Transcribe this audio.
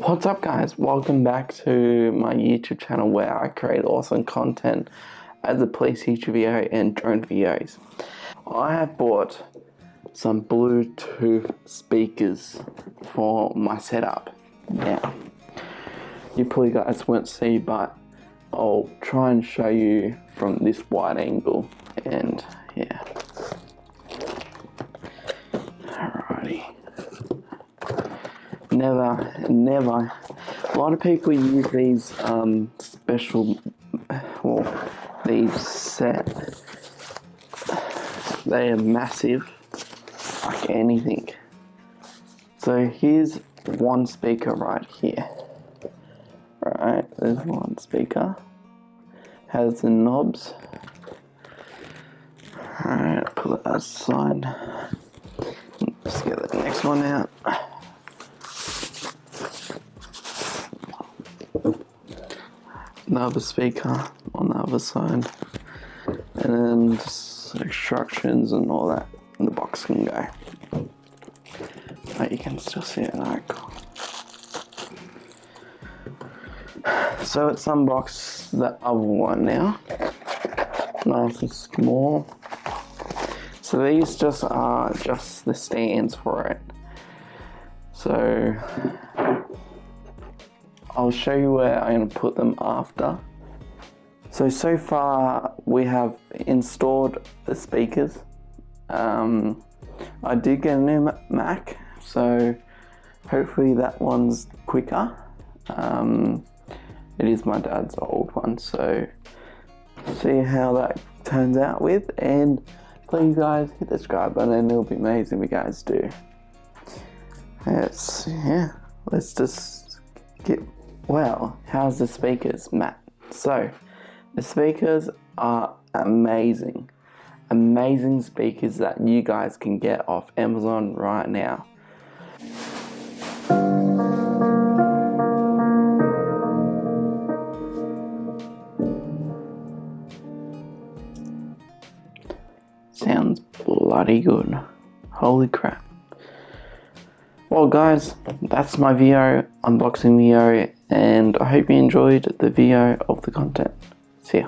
What's up guys, welcome back to my YouTube channel where I create awesome content as a police YouTube video and drone videos. I have bought some Bluetooth speakers for my setup. Now, you probably guys won't see, but I'll try and show you from this wide angle, and yeah. Alrighty. Never. A lot of people use these these set. They are massive, like anything. So here's one speaker right here. Right, there's one speaker. Has the knobs. Alright, pull it aside. Let's get the next one out. Another speaker on the other side, and then just instructions and all that, and the box can go. But you can still see it. Alright, cool. So it's unboxed the other one now. Nice and small. So these just are just the stands for it. So I'll show you where I'm going to put them after. So far we have installed the speakers. I did get a new Mac, so hopefully that one's quicker. It is my dad's old one, so see how that turns out with. And please guys, hit the subscribe button and it'll be amazing if you guys do. Let's just get... Well, how's the speakers, Matt? So, the speakers are amazing. Amazing speakers that you guys can get off Amazon right now. Sounds bloody good. Holy crap. Well guys, that's my video, unboxing video, and I hope you enjoyed the video of the content. See ya.